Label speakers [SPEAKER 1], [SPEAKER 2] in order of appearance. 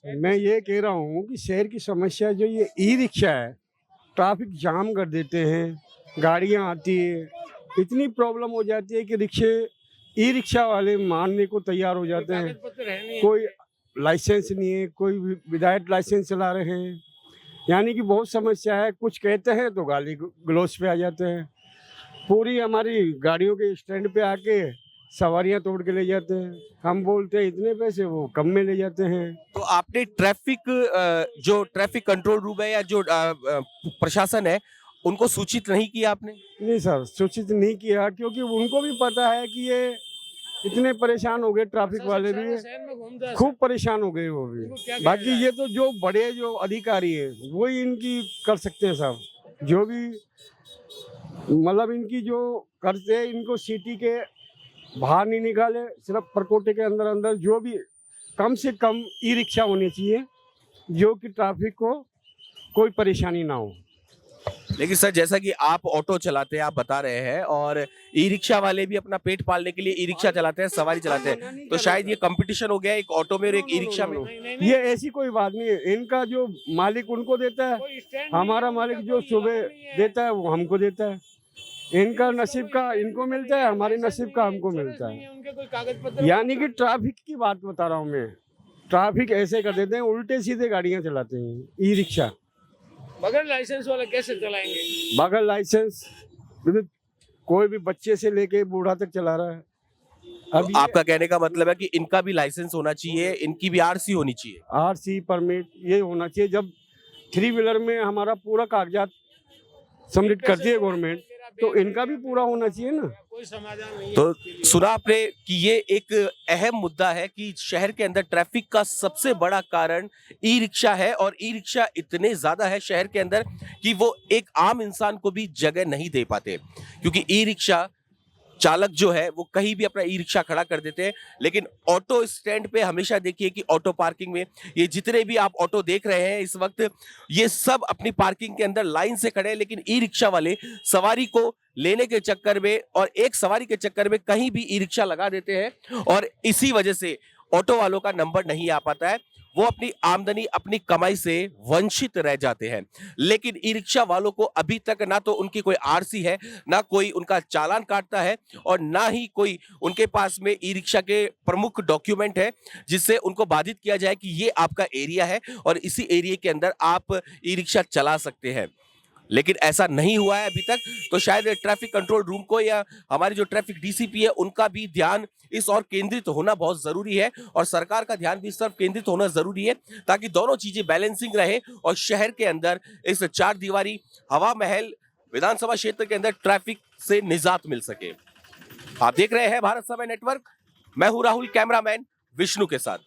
[SPEAKER 1] मैं ये कह रहा हूँ कि शहर की समस्या जो ये ई रिक्शा है, ट्रैफिक जाम कर देते हैं, गाड़ियाँ आती है, इतनी प्रॉब्लम हो जाती है कि ई रिक्शा वाले मानने को तैयार हो जाते हैं। कोई लाइसेंस नहीं है, कोई विदाउट लाइसेंस चला रहे हैं, यानी कि बहुत समस्या है। कुछ कहते हैं तो गाली गलौज पे आ जाते हैं। पूरी हमारी गाड़ियों के स्टैंड पे आके सवारियां तोड़ के ले जाते हैं। हम बोलते हैं इतने पैसे, वो कम में ले जाते हैं।
[SPEAKER 2] तो आपने जो ट्रैफिक कंट्रोल रूम है या जो प्रशासन है उनको सूचित नहीं किया आपने?
[SPEAKER 1] नहीं सर, सूचित नहीं किया, क्योंकि उनको भी पता है कि ये इतने परेशान हो गए, ट्रैफिक वाले भी खूब परेशान हो गए वो भी। बाकी ये तो जो बड़े जो अधिकारी है वही इनकी कर सकते हैं साहब, जो भी मतलब इनकी जो करते हैं, इनको सिटी के बाहर नहीं निकाले, सिर्फ परकोटे के अंदर अंदर जो भी कम से कम ई रिक्शा होनी चाहिए, जो कि ट्रैफिक को कोई परेशानी ना हो।
[SPEAKER 2] लेकिन सर, जैसा कि आप ऑटो चलाते हैं, आप बता रहे हैं, और ई रिक्शा वाले भी अपना पेट पालने के लिए ई रिक्शा चलाते हैं, सवारी चलाते हैं, तो शायद ये कंपटीशन हो गया एक ऑटो में और एक ई रिक्शा में।
[SPEAKER 1] ये ऐसी कोई बात नहीं है। इनका जो मालिक उनको देता है, हमारा मालिक जो सुबह देता है वो हमको देता है। इनका नसीब का इनको मिलता है, हमारे नसीब का हमको मिलता है। यानी कि ट्रैफिक की बात बता रहा हूँ मैं। ट्रैफिक ऐसे कर देते हैं, उल्टे सीधे गाड़ियाँ चलाते हैं ई रिक्शा।
[SPEAKER 3] बगैर लाइसेंस वाले कैसे चलाएंगे?
[SPEAKER 1] बगैर लाइसेंस कोई भी बच्चे से लेके बूढ़ा तक चला रहा है। अब
[SPEAKER 2] तो आपका कहने का मतलब है कि इनका भी लाइसेंस होना चाहिए, इनकी भी आरसी होनी चाहिए।
[SPEAKER 1] आरसी परमिट ये होना चाहिए। जब 3 व्हीलर में हमारा पूरा कागजात सबमिट करती है गवर्नमेंट, तो इनका भी पूरा होना चाहिए ना।
[SPEAKER 3] कोई समाधान नहीं है।
[SPEAKER 2] तो सुना आपने कि ये एक अहम मुद्दा है कि शहर के अंदर ट्रैफिक का सबसे बड़ा कारण ई रिक्शा है, और ई रिक्शा इतने ज्यादा है शहर के अंदर कि वो एक आम इंसान को भी जगह नहीं दे पाते, क्योंकि ई रिक्शा चालक जो है वो कहीं भी अपना ई रिक्शा खड़ा कर देते हैं। लेकिन ऑटो स्टैंड पे हमेशा देखिए कि ऑटो पार्किंग में ये जितने भी आप ऑटो देख रहे हैं इस वक्त, ये सब अपनी पार्किंग के अंदर लाइन से खड़े हैं, लेकिन ई रिक्शा वाले सवारी को लेने के चक्कर में और एक सवारी के चक्कर में कहीं भी ई रिक्शा लगा देते हैं, और इसी वजह से ऑटो वालों का नंबर नहीं आ पाता है। वो अपनी आमदनी, अपनी कमाई से वंचित रह जाते हैं। लेकिन ई रिक्शा वालों को अभी तक ना तो उनकी कोई आरसी है, ना कोई उनका चालान काटता है, और ना ही कोई उनके पास में ई रिक्शा के प्रमुख डॉक्यूमेंट है जिससे उनको बाधित किया जाए कि ये आपका एरिया है और इसी एरिया के अंदर आप ई रिक्शा चला सकते हैं। लेकिन ऐसा नहीं हुआ है अभी तक। तो शायद ट्रैफिक कंट्रोल रूम को या हमारे जो ट्रैफिक डीसीपी है उनका भी ध्यान इस और केंद्रित होना बहुत जरूरी है, और सरकार का ध्यान भी इस तरफ केंद्रित होना जरूरी है, ताकि दोनों चीजें बैलेंसिंग रहे और शहर के अंदर इस 4 दीवारी हवा महल विधानसभा क्षेत्र के अंदर ट्रैफिक से निजात मिल सके। आप देख रहे हैं भारत समय नेटवर्क, मैं हूं राहुल, कैमरामैन विष्णु के साथ।